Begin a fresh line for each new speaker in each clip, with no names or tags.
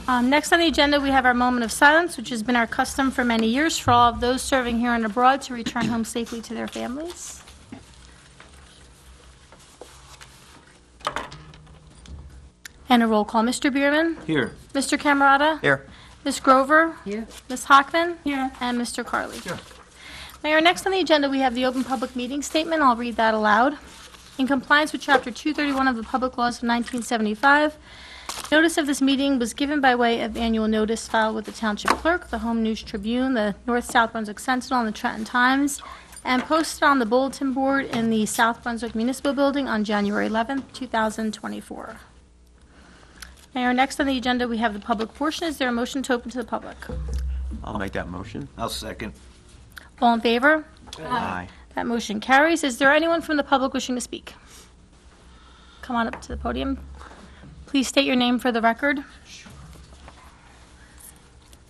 Next on the agenda, we have our moment of silence, which has been our custom for many years for all of those serving here and abroad to return home safely to their families. And a roll call. Mr. Bierman?
Here.
Mr. Camerata?
Here.
Ms. Grover?
Here.
Ms. Hockman?
Here.
And Mr. Carley?
Here.
Mayor, next on the agenda, we have the open public meeting statement. I'll read that aloud. In compliance with Chapter 231 of the Public Laws of 1975, notice of this meeting was given by way of annual notice filed with the Township Clerk, the Home News Tribune, the North-South Brunswick Sentinel, and the Trenton Times, and posted on the bulletin board in the South Brunswick Municipal Building on January 11th, 2024. Mayor, next on the agenda, we have the public portion. Is there a motion to open to the public?
I'll make that motion. I'll second.
All in favor?
Aye.
That motion carries. Is there anyone from the public wishing to speak? Come on up to the podium. Please state your name for the record.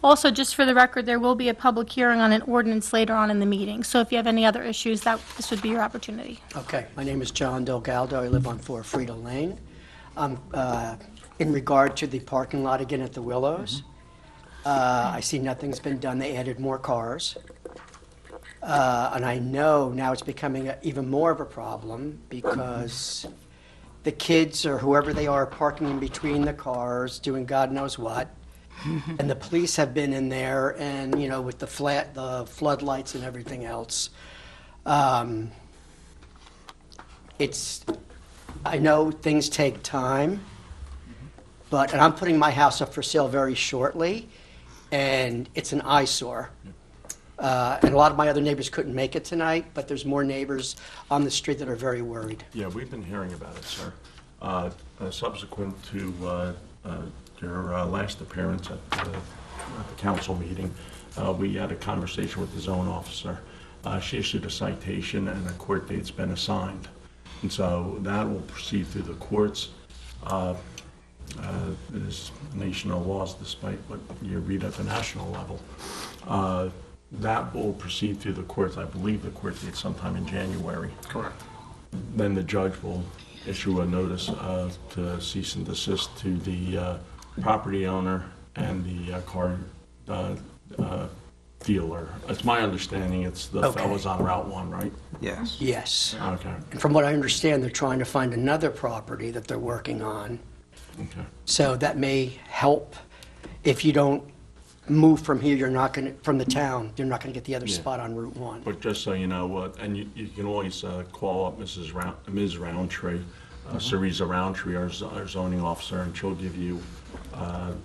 Also, just for the record, there will be a public hearing on an ordinance later on in the meeting. So if you have any other issues, this would be your opportunity.
Okay, my name is John Delgaldo. I live on 4 Frida Lane. In regard to the parking lot again at the Willows, I see nothing's been done. They added more cars. And I know now it's becoming even more of a problem because the kids or whoever they are parking in between the cars, doing God knows what. And the police have been in there and, you know, with the floodlights and everything else. I know things take time, and I'm putting my house up for sale very shortly, and it's an eyesore. And a lot of my other neighbors couldn't make it tonight, but there's more neighbors on the street that are very worried.
Yeah, we've been hearing about it, sir. Subsequent to your last appearance at the council meeting, we had a conversation with the zone officer. She issued a citation and a court date's been assigned. And so that will proceed through the courts. There's national laws despite what you read at the national level. That will proceed through the courts. I believe the court date sometime in January.
Correct.
Then the judge will issue a notice to cease and desist to the property owner and the car dealer. It's my understanding it's the
Okay.
fellows on Route 1, right?
Yes.
Yes.
Okay.
And from what I understand, they're trying to find another property that they're working on.
Okay.
So that may help. If you don't move from here, you're not going to, from the town, you're not going to get the other
Yeah.
spot on Route 1.
But just so you know, and you can always call up Ms. Roundtree, Cereza Roundtree, our zoning officer, and she'll give you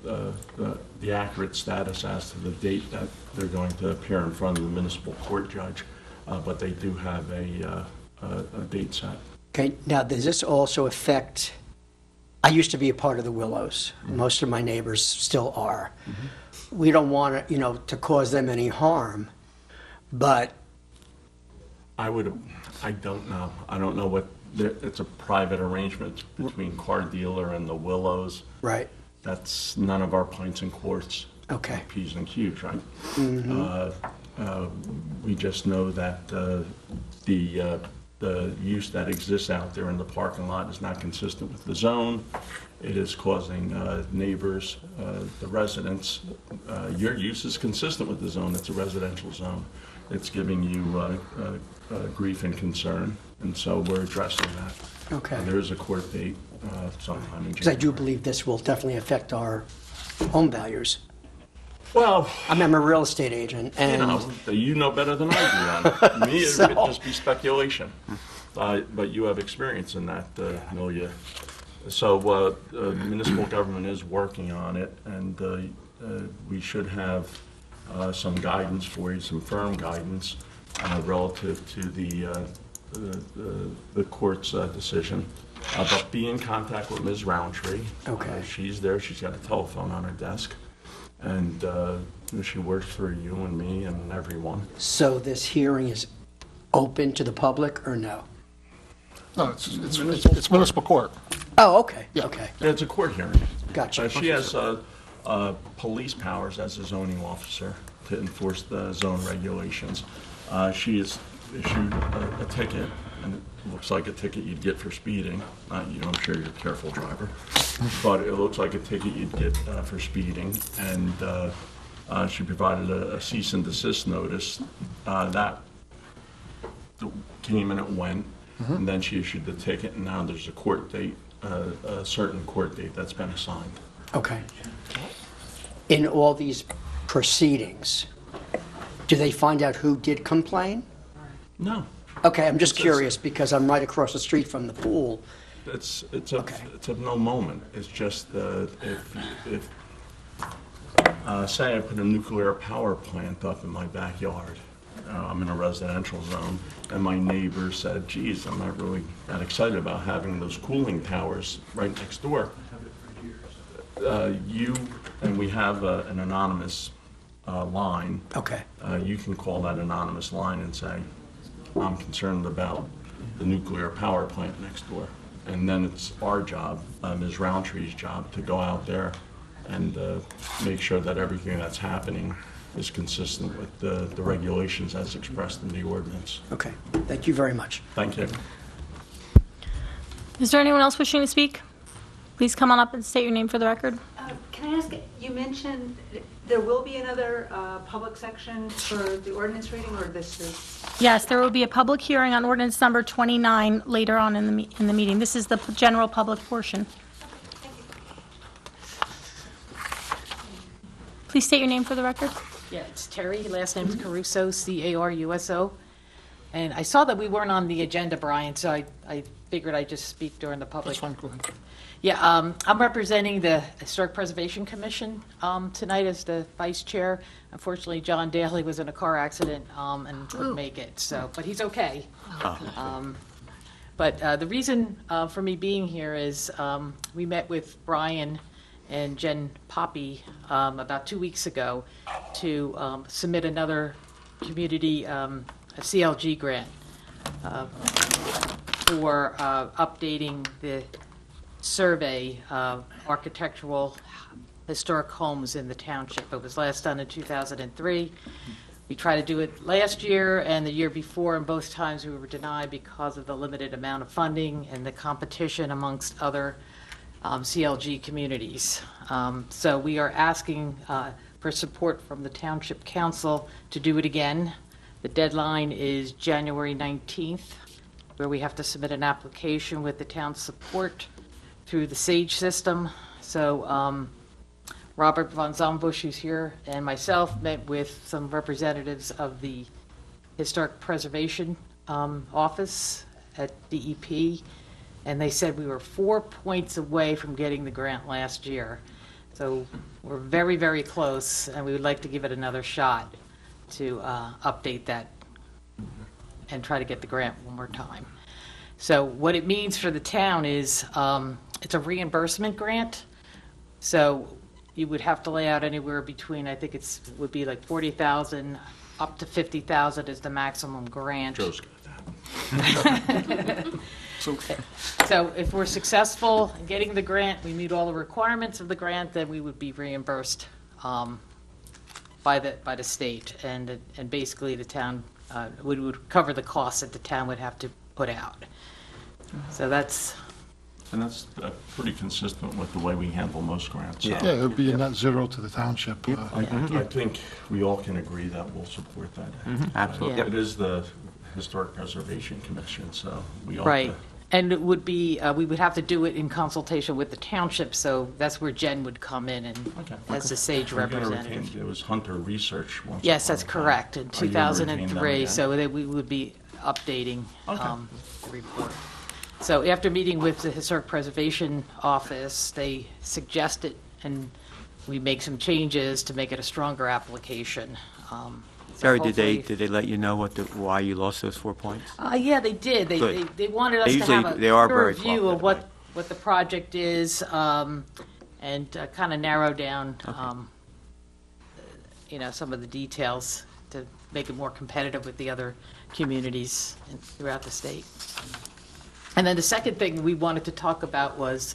the accurate status as to the date that they're going to appear in front of the municipal court judge. But they do have a date set.
Okay, now does this also affect, I used to be a part of the Willows. Most of my neighbors still are. We don't want to, to cause them any harm, but
I don't know. I don't know what, it's a private arrangement between car dealer and the Willows.
right,
That's none of our pints and quarts.
okay.
P's and Q's, right? We just know that the use that exists out there in the parking lot is not consistent with the zone. It is causing neighbors, the residents, your use is consistent with the zone. It's a residential zone. It's giving you grief and concern, and so we're addressing that.
Okay.
There is a court date sometime in
Because I do
January.
believe this will definitely affect our home
Well,
I'm a real estate agent, and
you know better than I do. Me, it would just be speculation. But you have experience in that milieu. So municipal government is working on it, and we should have some guidance for you, some firm guidance relative to the court's decision. But be in contact with Ms. Roundtree.
Okay.
She's there. She's got a telephone on her desk. And she works for you and me and everyone.
so this hearing is open to the public or no?
No, it's municipal court.
Oh, okay,
Yeah.
okay,
It's a court hearing.
gotcha.
She has police powers as a zoning officer to enforce the zone regulations. She has issued a ticket and it looks like a ticket you'd get for speeding. Not you, I'm sure you're a careful driver, but it looks like a ticket you'd get for speeding. And she provided a cease and desist notice that came and it went, and then she issued the ticket, and now there's a court date, a certain court date that's been assigned.
Okay. In all these proceedings, do they find out who did complain?
No.
Okay, I'm just curious because I'm right across the street from the pool.
It's
Okay.
of no moment. It's just if say I put a nuclear power plant up in my backyard. I'm in a residential zone, and my neighbor said, geez, I'm not really that excited about having those cooling towers right next door. We have an anonymous line.
Okay.
You can call that anonymous line and say, I'm concerned about the nuclear power plant next door. And then it's our job, Ms. Roundtree's job, to go out there and make sure that everything that's happening is consistent with the regulations as expressed in the ordinance.
Okay. Thank you very much.
Thank you.
Is there anyone else wishing to speak? Please come on up and state your name for the record.
Can I ask, you mentioned there will be another public section for the ordinance reading, or this is?
Yes, there will be a public hearing on ordinance number 29 later on in the meeting. This is the general public portion. Please state your name for the record.
Yeah, it's Terry, last name's Caruso, Caruso. And I saw that we weren't on the agenda, Brian, so I figured I'd just speak during the public.
That's fine, go ahead.
Yeah, I'm representing the Historic Preservation Commission tonight as the vice chair. Unfortunately, John Daly was in a car accident and couldn't make it, so, but he's okay. But the reason for me being here is we met with Brian and Jen Poppy about 2 weeks ago to submit another community a CLG grant for updating the survey of architectural historic homes in the township. It was last done in 2003. We tried to do it last year and the year before, and both times we were denied because of the limited amount of funding and the competition amongst other CLG communities. So we are asking for support from the Township Council to do it again. The deadline is January 19th, where we have to submit an application with the town's support through the SAGE system. So Robert von Zombush, who's here, and myself met with some representatives of the Historic Preservation Office at DEP, and they said we were 4 points away from getting the grant last year. So we're very, very close, and we would like to give it another shot to update that and try to get the grant one more time. So what it means for the town is it's a reimbursement grant. So you would have to lay out anywhere between, I think would be like 40,000 up to 50,000 is the maximum grant.
Joe's got that.
So if we're successful in getting the grant, we meet all the requirements of the grant, then we would be reimbursed by the state, and basically the town would cover the costs that the town would have to put out. So that's.
And that's pretty consistent with the way we handle most grants. So
Yeah, it would be a net zero to the township.
I think we all can agree that we'll support that.
Absolutely.
Yeah.
It is the Historic Preservation Commission, so we all.
Right. And it would be, we would have to do it in consultation with the township, so that's where Jen would come in and as the SAGE representative.
It was Hunter Research once.
Yes,
upon
that's
a time.
correct, in
Are you gonna retain them
2003,
again?
so that we would be updating
Okay.
the report. So after meeting with the Historic Preservation Office, they suggested, and we make some changes to make it a stronger application. So
Terry,
hopefully-
did they let you know why you lost those 4 points?
Yeah, they did.
Good.
They wanted us
They
to
usually-
have a
they are
clearer
very
view of
cooperative.
what the project is, and kind of narrow down, some of the details to make it more competitive with the other communities throughout the state. And then the second thing we wanted to talk about was,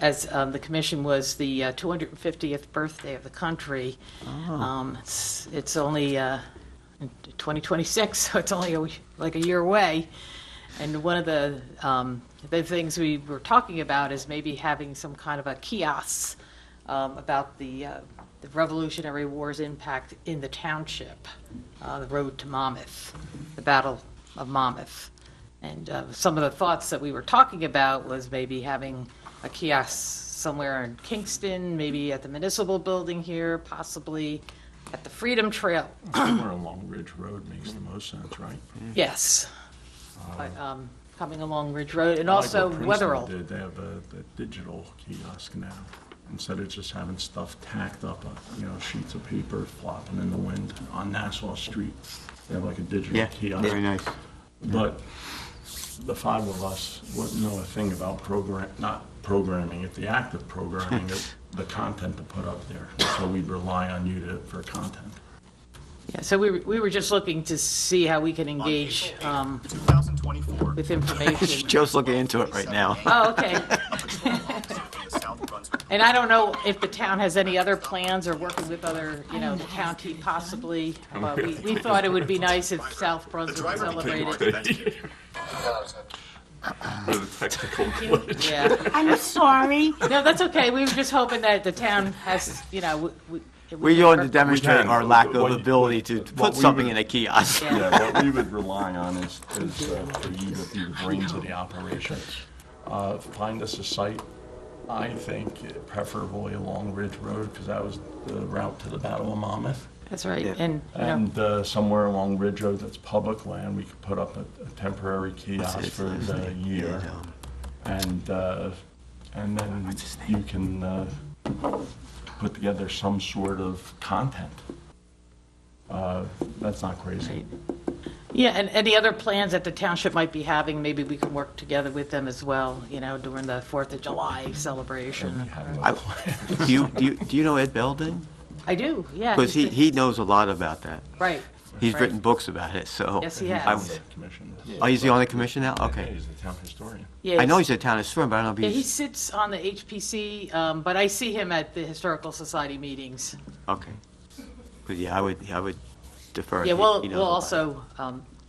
as the commission was the 250th birthday of the country. It's only in 2026, so it's only like a year away. And one of the things we were talking about is maybe having some kind of a kiosk about the Revolutionary War's impact in the township, the road to Monmouth, the Battle of Monmouth. And some of the thoughts that we were talking about was maybe having a kiosk somewhere in Kingston, maybe at the municipal building here, possibly at the Freedom Trail.
Somewhere along Ridge Road makes the most sense, right?
Yes. But, coming along Ridge Road, and
I like
also
what Princeton
Wetherell.
did. They have a digital kiosk now. Instead of just having stuff tacked up, sheets of paper flopping in the wind on Nassau Street, they have like a digital
Yeah,
kiosk.
very nice.
But the five of us wouldn't know a thing about not programming it, the act of programming it, the content to put up there. So we'd rely on you for content.
Yeah, so we were just looking to see how we can engage
2024.
with information.
Joe's looking into it right now.
Oh, okay. And I don't know if the town has any other plans or working with other, the county possibly. But we thought it would be nice if South Brunswick celebrated. Yeah.
I'm sorry.
No, that's okay. We were just hoping that the town has,
We want to demonstrate our lack of
What-
ability to
what
put
we
something
would-
in a kiosk.
Yeah.
Yeah, what we would rely on is for you to be the brains of the operation. Find us a site, I think preferably along Ridge Road, because that was the route to the Battle of Monmouth.
That's right.
Yeah.
And,
And somewhere along Ridge Road that's public land, we could put up a temporary kiosk
What's
for
his
the
name?
year. And then
What's his
you can put together some sort of content. That's not crazy.
yeah, and any other plans that the township might be having, maybe we can work together with them as well, during the 4th of July celebration.
Do you know Ed Belding?
I do, yeah.
Because
he's the-
he knows a lot about that.
Right.
He's
Right.
written books about it, so.
Yes, he
I
has.
would-
Commission.
Oh, he's on the commission now?
Yeah,
Okay.
he's the town historian.
Yeah,
I know he's a town historian, but I don't know
Yeah,
if
he
he's,
sits on the HPC, but I see him at the Historical Society meetings.
okay. Because, I would defer.
Yeah,
He
we'll
knows a lot.
also,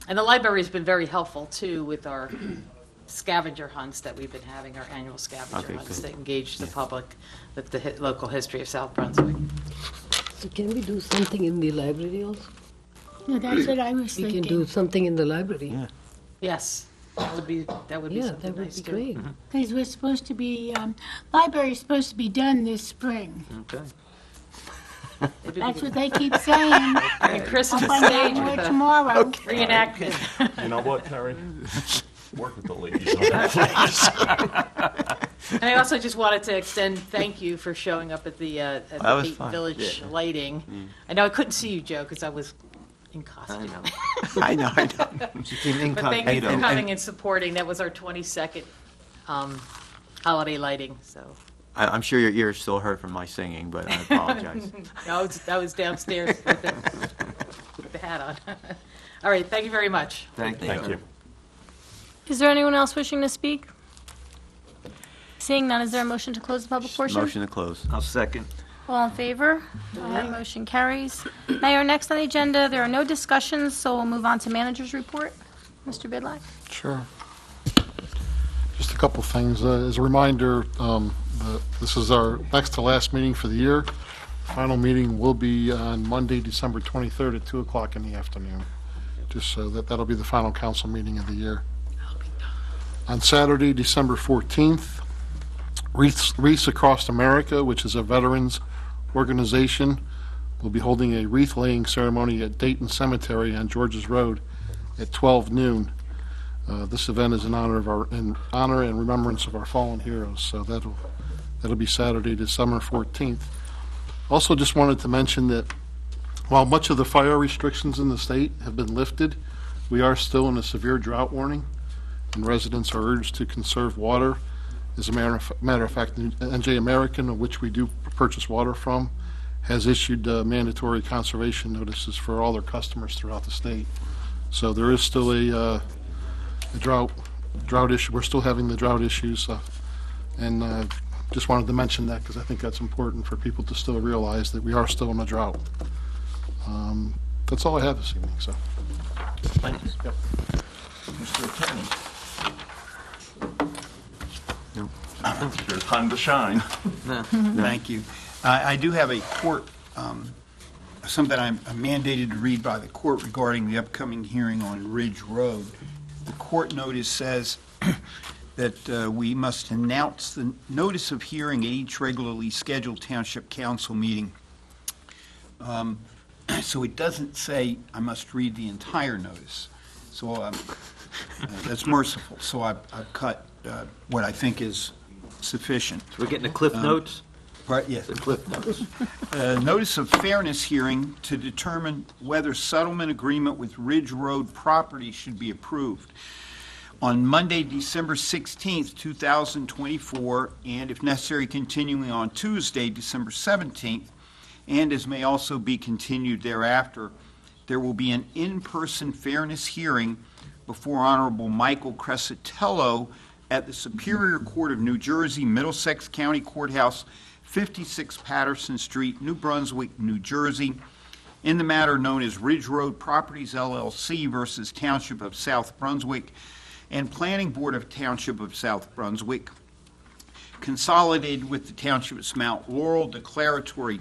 and the library's been very helpful, too, with our scavenger hunts that we've been having, our annual scavenger
Okay,
hunts
good.
that engage the public with the local history of South Brunswick.
So can we do something in the library also?
No, that's what I was
We can do
thinking.
something in the library.
Yeah.
Yes, that would be
Yeah,
something
that would
nice,
be
too.
great.
Because we're supposed to be, library's supposed to be done this spring.
Okay.
Maybe we
That's
could-
what they keep saying.
And Chris on
I'll find out
stage
more
with a
tomorrow.
reenactment.
You know what, Terry? Work with the ladies on that.
And I also just wanted to extend thank you for showing up at the
That was
Peyton
fun.
Village
Yeah.
lighting. I know I couldn't see you, Joe, because I was in costume.
I know.
But thank you for
incognito.
coming and supporting. That was our 22nd holiday lighting, so.
I'm sure your ears still hurt from my singing, but I apologize.
No, I was downstairs with the hat on. All right, thank you very much.
Thank you.
Is there anyone else wishing to speak? Seeing none, is there a motion to close the public portion?
Motion to close.
I'll second.
All in favor? That motion carries. Mayor, next on the agenda, there are no discussions, so we'll move on to manager's report. Mr. Bidlack?
Sure. Just a couple things. As a reminder, this is our next to last meeting for the year. Final meeting will be on Monday, December 23rd at 2 o'clock in the afternoon. Just so that'll be the final council meeting of the year. On Saturday, December 14th, Wreaths Across America, which is a veterans organization, will be holding a wreath-laying ceremony at Dayton Cemetery on Georges Road at 12 noon. This event is in honor and remembrance of our fallen heroes, so that'll be Saturday, December 14th. Also, just wanted to mention that while much of the fire restrictions in the state have been lifted, we are still in a severe drought warning, and residents are urged to conserve water. As a matter of fact, NJ American, of which we do purchase water from, has issued mandatory conservation notices for all their customers throughout the state. So there is still a drought issue. We're still having the drought issues, and just wanted to mention that because I think that's important for people to still realize that we are still in a drought. That's all I have this evening. So,
Thank you. Mr. Attorney. It's your time to shine.
Thank you. I do have a court, something I'm mandated to read by the court regarding the upcoming hearing on Ridge Road. The court notice says that we must announce the notice of hearing at each regularly scheduled township council meeting. So it doesn't say I must read the entire notice. So that's merciful. So I've cut what I think is sufficient.
We're getting the Cliff Notes?
Right, yes.
The Cliff Notes.
Notice of fairness hearing to determine whether settlement agreement with Ridge Road property should be approved. On Monday, December 16th, 2024, and if necessary, continuing on Tuesday, December 17th, and as may also be continued thereafter, there will be an in-person fairness hearing before Honorable Michael Crescitello at the Superior Court of New Jersey, Middlesex County Courthouse, 56 Patterson Street, New Brunswick, New Jersey, in the matter known as Ridge Road Properties LLC versus Township of South Brunswick and Planning Board of Township of South Brunswick, consolidated with the Township of Mount Laurel declaratory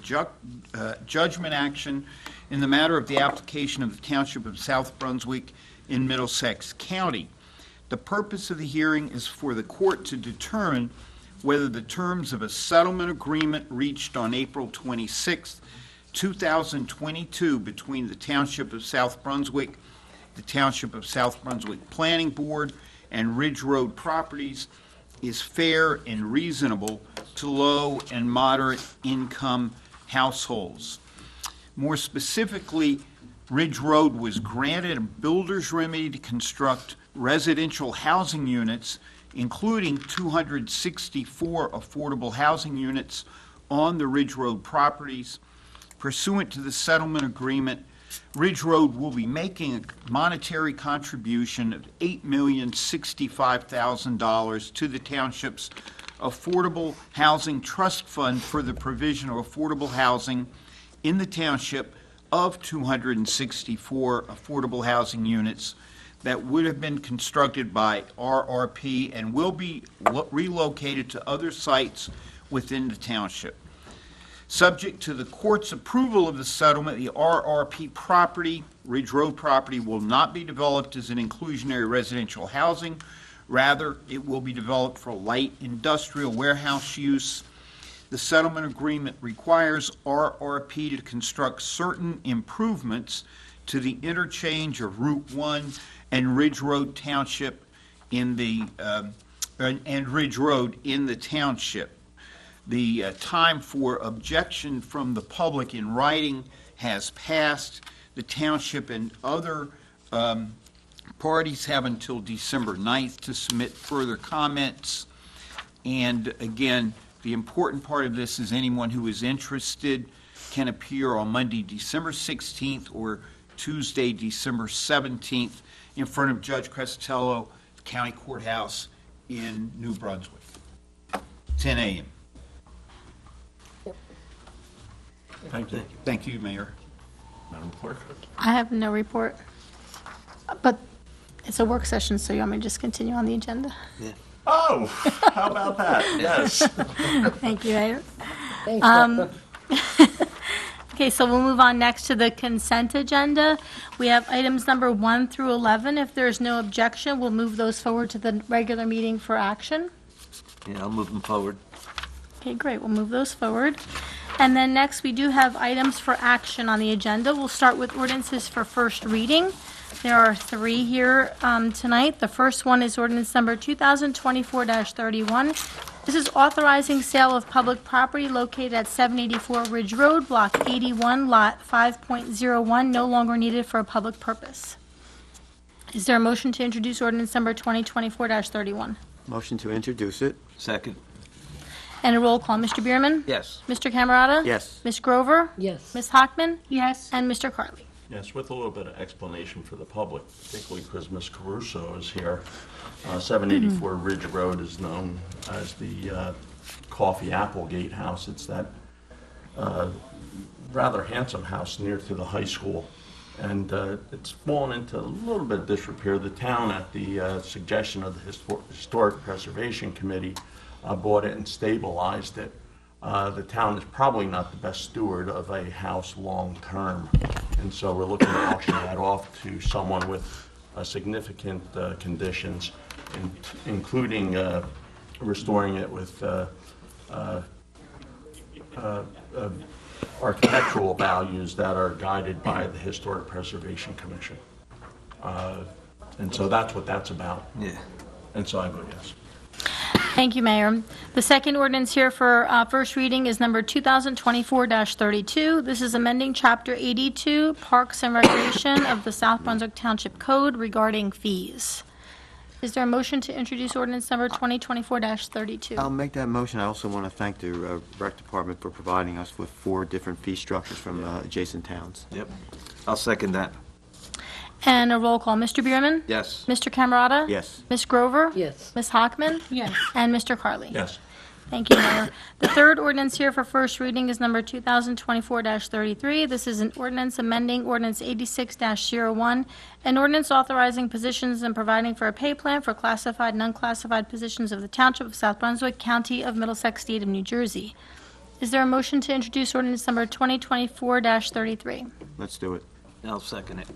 judgment action in the matter of the application of the Township of South Brunswick in Middlesex County. The purpose of the hearing is for the court to determine whether the terms of a settlement agreement reached on April 26, 2022 between the Township of South Brunswick, the Township of South Brunswick Planning Board, and Ridge Road Properties is fair and reasonable to low and moderate income households. More specifically, Ridge Road was granted a builder's remedy to construct residential housing units, including 264 affordable housing units on the Ridge Road properties. Pursuant to the settlement agreement, Ridge Road will be making a monetary contribution of $8,065,000 to the township's Affordable Housing Trust Fund for the provision of affordable housing in the township of 264 affordable housing units that would have been constructed by RRP and will be relocated to other sites within the township. Subject to the court's approval of the settlement, the RRP property, Ridge Road property, will not be developed as an inclusionary residential housing. Rather, it will be developed for light industrial warehouse use. The settlement agreement requires RRP to construct certain improvements to the interchange of Route 1 and Ridge Road Township in the and Ridge Road in the township. The time for objection from the public in writing has passed. The township and other parties have until December 9th to submit further comments. And again, the important part of this is anyone who is interested can appear on Monday, December 16th or Tuesday, December 17th in front of Judge Crescitello, County Courthouse in New Brunswick, 10 a.m.
Thank you.
Thank you, Mayor.
Madam Clerk?
I have no report, but it's a work session, so you want me to just continue on the agenda?
Oh, how about that? Yes.
Thank you, Mayor.
Thanks, Doctor.
Okay, so we'll move on next to the consent agenda. We have items number 1 through 11. If there is no objection, we'll move those forward to the regular meeting for action.
Yeah, I'll move them forward.
Okay, great, we'll move those forward. And then next, we do have items for action on the agenda. We'll start with ordinances for first reading. There are 3 here tonight. The first one is ordinance number 2024-31. This is authorizing sale of public property located at 784 Ridge Road, Block 81, Lot 5.01, no longer needed for a public purpose. Is there a motion to introduce ordinance number 2024-31?
Motion to introduce it. Second.
And a roll call. Mr. Bierman?
Yes.
Mr. Camerata?
Yes.
Ms. Grover?
Yes.
Ms. Hockman?
Yes.
And Mr. Carley?
Yes, with a little bit of explanation for the public, particularly because Ms. Caruso is here. 784 Ridge Road is known as the Coffee Applegate House. It's that rather handsome house near to the high school. And it's fallen into a little bit of disrepair. The town, at the suggestion of the Historic Preservation Committee, bought it and stabilized it. The town is probably not the best steward of a house long-term, and so we're looking to auction that off to someone with significant conditions, including restoring it with architectural values that are guided by the Historic Preservation Commission. And so that's what that's about.
Yeah.
And so I vote yes.
Thank you, Mayor. The second ordinance here for first reading is number 2024-32. This is amending Chapter 82, Parks and Recreation of the South Brunswick Township Code regarding fees. Is there a motion to introduce ordinance number 2024-32?
I'll make that motion. I also want to thank the Rec Department for providing us with 4 different fee structures from adjacent towns.
Yep. I'll second that.
And a roll call. Mr. Bierman?
Yes.
Mr. Camerata?
Yes.
Ms. Grover?
Yes.
Ms. Hockman?
Yes.
And Mr. Carley?
Yes.
Thank you, Mayor. The third ordinance here for first reading is number 2024-33. This is an ordinance amending Ordinance 86-01, an ordinance authorizing positions and providing for a pay plan for classified and unclassified positions of the Township of South Brunswick, County of Middlesex, State of New Jersey. Is there a motion to introduce ordinance number 2024-33?
Let's do it.
I'll second it.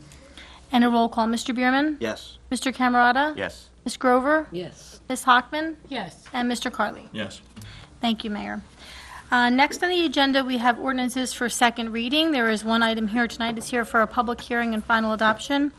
And a roll call. Mr. Bierman?
Yes.
Mr. Camerata?
Yes.
Ms. Grover?
Yes.
Ms. Hockman?
Yes.
And Mr. Carley?
Yes.
Thank you, Mayor. Next on the agenda, we have ordinances for second reading. There is one item here tonight. It's here for a public hearing and final adoption.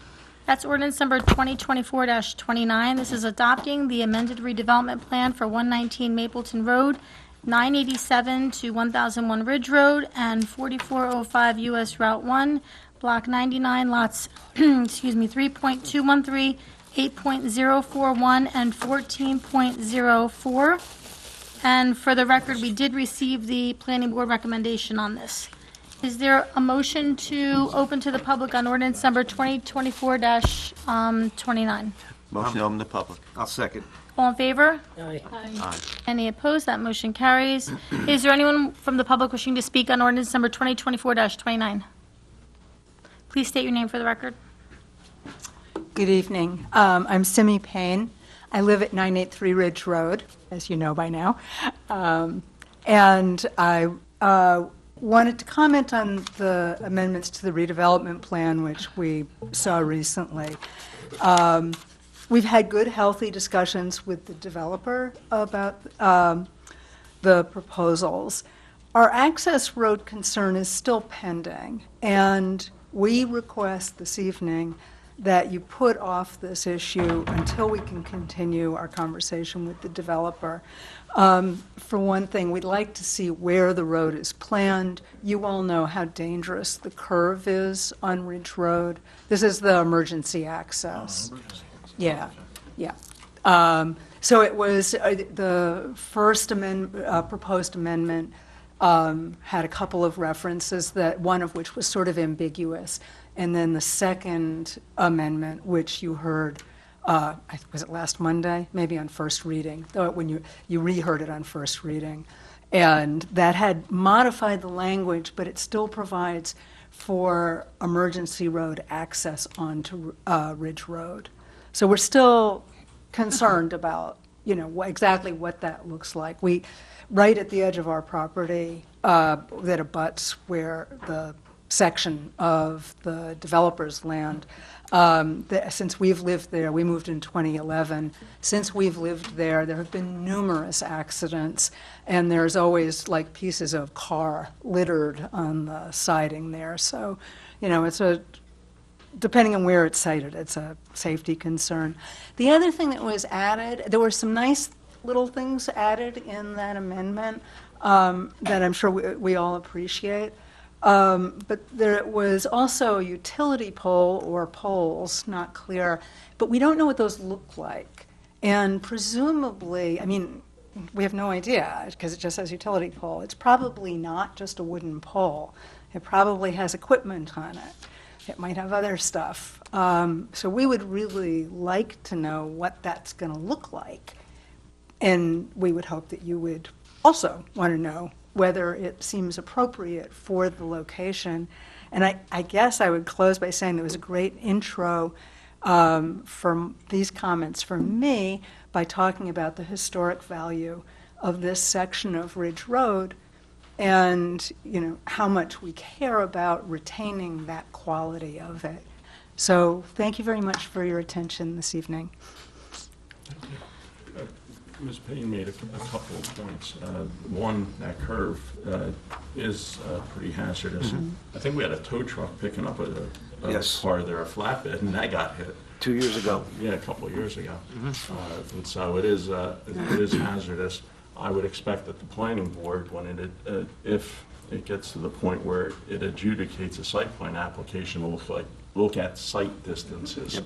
That's ordinance number 2024-29. This is adopting the amended redevelopment plan for 119 Mapleton Road, 987 to 1001 Ridge Road, and 4405 US Route 1, Block 99, lots, 3.213, 8.041, and 14.04. And for the record, we did receive the planning board recommendation on this. Is there a motion to open to the public on ordinance number 2024-29?
Motion to open the public.
I'll second.
All in favor?
Aye.
Aye.
Any opposed? That motion carries. Is there anyone from the public wishing to speak on ordinance number 2024-29? Please state your name for the record.
Good evening. I'm Simi Payne. I live at 983 Ridge Road, as you know by now. And I wanted to comment on the amendments to the redevelopment plan, which we saw recently. We've had good, healthy discussions with the developer about the proposals. Our access road concern is still pending, and we request this evening that you put off this issue until we can continue our conversation with the developer. For one thing, we'd like to see where the road is planned. You all know how dangerous the curve is on Ridge Road. This is the emergency access. Yeah, yeah. So it was, the first proposed amendment had a couple of references, that one of which was sort of ambiguous. And then the second amendment, which you heard, was it last Monday? Maybe on first reading, when you reheard it on first reading. And that had modified the language, but it still provides for emergency road access onto Ridge Road. So we're still concerned about, exactly what that looks like. Right at the edge of our property, that abuts where the section of the developer's land. Since we've lived there, we moved in 2011. Since we've lived there, there have been numerous accidents, and there's always like pieces of car littered on the siding there. So, it's depending on where it's sited, it's a safety concern. The other thing that was added, there were some nice little things added in that amendment that I'm sure we all appreciate. But there was also a utility pole or poles, not clear, but we don't know what those look like. And presumably, we have no idea because it just says utility pole. It's probably not just a wooden pole. It probably has equipment on it. It might have other stuff. So we would really like to know what that's going to look like. And we would hope that you would also want to know whether it seems appropriate for the location. And I guess I would close by saying there was a great intro from these comments from me by talking about the historic value of this section of Ridge Road, and, you know, how much we care about retaining that quality of it. So thank you very much for your attention this evening.
Ms. Payne made a couple of points. One, that curve is pretty hazardous. I think we had a tow truck picking up a
Yes.
car there, a flatbed, and that got hit.
2 years ago.
Yeah, a couple of years ago. And so it is hazardous. I would expect that the planning board, when if it gets to the point where it adjudicates a site plan application, will look at site distances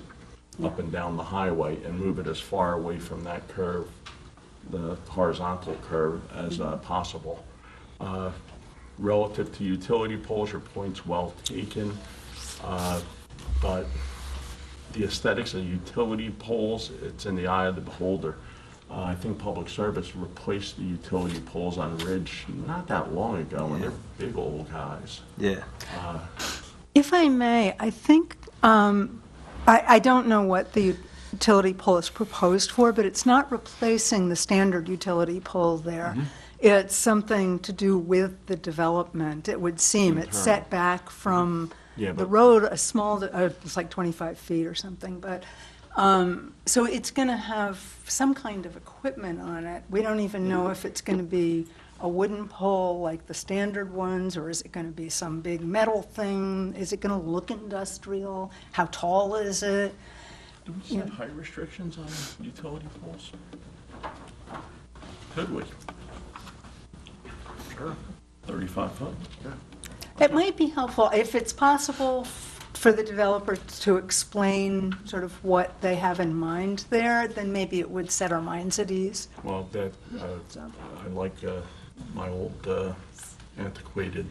up and down the highway and move it as far away from that curve, the horizontal curve, as possible. Relative to utility poles, your point's well taken, but the aesthetics of utility poles, it's in the eye of the beholder. I think Public Service replaced the utility poles on Ridge not that long ago, and they're big old guys.
Yeah.
If I may, I think, I don't know what the utility pole is proposed for, but it's not replacing the standard utility pole there. It's something to do with the development, it would seem. It's set back from the road, a small, it's like 25 feet or something, but, so it's going to have some kind of equipment on it. We don't even know if it's going to be a wooden pole like the standard ones, or is it going to be some big metal thing? Is it going to look industrial? How tall is it?
Do we set height restrictions on utility poles? Could we? Sure. 35 foot?
It might be helpful, if it's possible, for the developer to explain sort of what they have in mind there, then maybe it would set our minds at ease.
Well, that, I like my old antiquated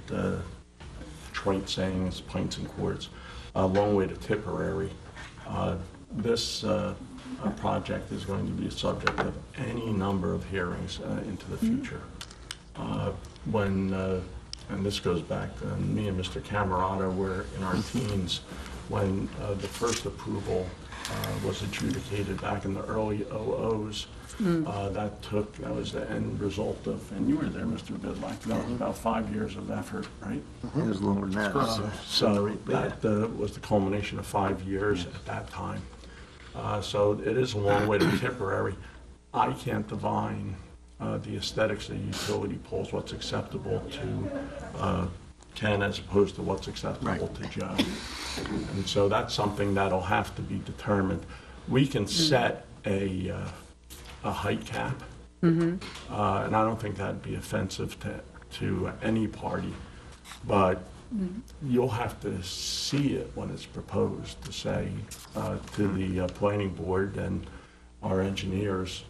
trite saying is pints and quarts. A long way to Tipperary. This project is going to be a subject of any number of hearings into the future. And this goes back to me and Mr. Camerata were in our teens when the first approval was adjudicated back in the early 00s. That was the end result of, and you were there, Mr. Bidlack, that was about 5 years of effort, right?
It was longer than that.
So that was the culmination of 5 years at that time. So it is a long way to Tipperary. I can't divine the aesthetics of utility poles, what's acceptable to Ken as opposed to what's acceptable to Joe. And so that's something that'll have to be determined. We can set a height cap, and I don't think that'd be offensive to any party, but you'll have to see it when it's proposed to say to the planning board and our engineers,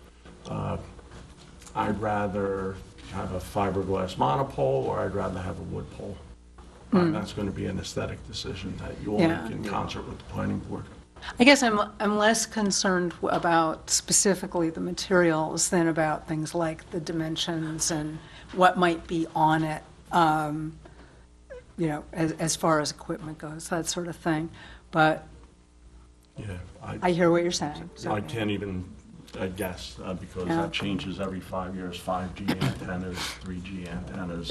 I'd rather have a fiberglass monopole or I'd rather have a wood pole. That's going to be an aesthetic decision that you'll make in concert with the planning board.
I guess I'm less concerned about specifically the materials than about things like the dimensions and what might be on it, you know, as far as equipment goes, that sort of thing. But I hear what you're saying.
I can't even guess because that changes every 5 years. 5G antennas, 3G antennas,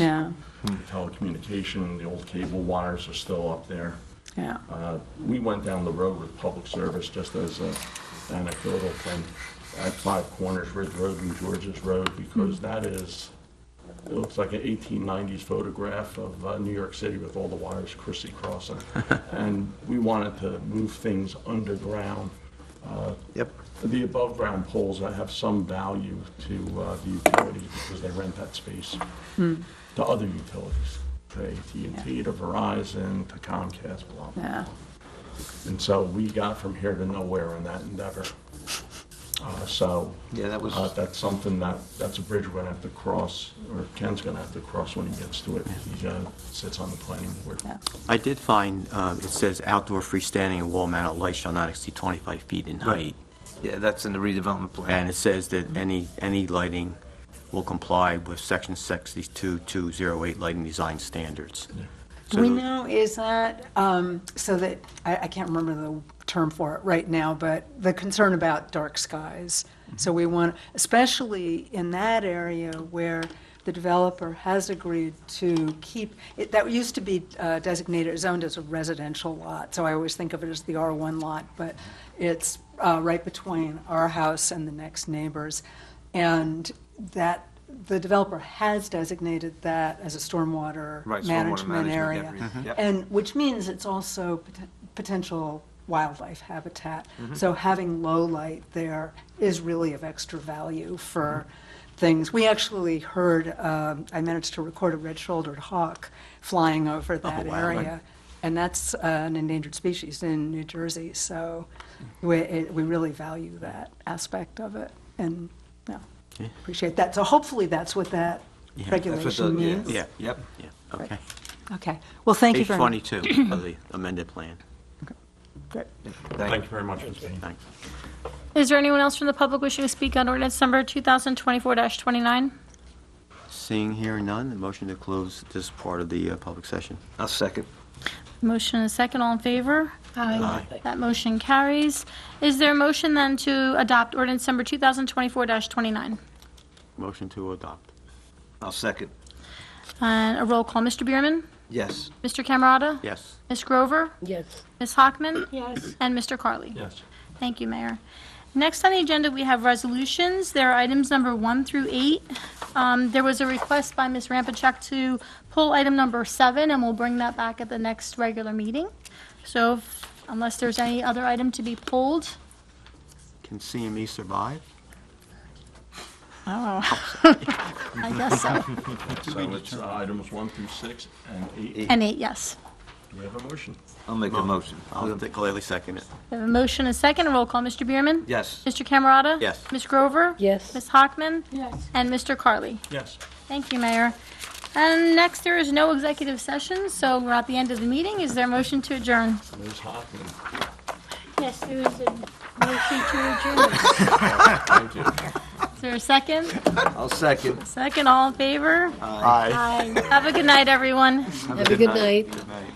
telecommunication, the old cable wires are still up there.
Yeah.
We went down the road with Public Service just as an anecdotal thing at Five Corners, Ridge Road and George's Road, because that is, it looks like an 1890s photograph of New York City with all the wires crissy-crossing. And we wanted to move things underground. The above-ground poles have some value to the utilities because they rent that space to other utilities, to AT&T, to Verizon, to Comcast, blah, blah, blah. And so we got from here to nowhere in that endeavor. That's something that's a bridge we're going to have to cross, or Ken's going to have to cross when he gets to it. He sits on the planning board.
I did find, it says outdoor freestanding and wall-mounted lights shall not exceed 25 feet in height.
Yeah, that's in the redevelopment plan.
And it says that any lighting will comply with section 62.208 lighting design standards.
Do we know, is that, so that, I can't remember the term for it right now, but the concern about dark skies. So we want, especially in that area where the developer has agreed to keep, that used to be designated, zoned as a residential lot, so I always think of it as the R1 lot, but it's right between our house and the next neighbors. And that, the developer has designated that as a stormwater
Right, stormwater
management area.
management, yep.
And, which means it's also potential wildlife habitat.
Mm-hmm.
So having low light there is really of extra value for things. We actually heard, I managed to record a red-shouldered hawk flying over that
wow.
area. And that's an endangered species in New Jersey, so we really value that aspect of it. And, yeah,
Yeah.
appreciate that. So hopefully that's what that
Yeah.
regulation means.
Yeah.
Yep.
Yeah, okay.
Okay. Well, thank you
Page
very much.
22 of the amended plan.
Great.
Thank you very much, Ms. Payne.
Thanks.
Is there anyone else from the public wishing to speak on ordinance number 2024-29?
Seeing here none, the motion to close this part of the public session.
I'll second.
Motion and a second, all in favor?
Aye.
That motion carries. Is there a motion then to adopt ordinance number 2024-29?
Motion to adopt.
I'll second.
And a roll call, Mr. Bierman?
Yes.
Mr. Camerata?
Yes.
Ms. Grover?
Yes.
Ms. Hockman?
Yes.
And Mr. Carley?
Yes.
Thank you, Mayor. Next on the agenda, we have resolutions. There are items number 1 through 8. There was a request by Ms. Rampachuk to pull item number 7, and we'll bring that back at the next regular meeting. So unless there's any other item to be pulled.
Can CME survive?
Oh, I guess so.
So it's items 1 through 6 and 8.
And 8, yes.
Do we have a motion?
I'll make a motion.
I'll gladly second it.
We have a motion and a second. Roll call, Mr. Bierman?
Yes.
Mr. Camerata?
Yes.
Ms. Grover?
Yes.
Ms. Hockman?
Yes.
And Mr. Carley?
Yes.
Thank you, Mayor. And next, there is no executive session, so we're at the end of the meeting. Is there a motion to adjourn?
Ms. Hoffman.
Yes, there is a motion to adjourn.
Thank you.
Is there a second?
I'll second.
Second, all in favor?
Aye.
Aye. Have a good night, everyone.
Have a good night.
Good night.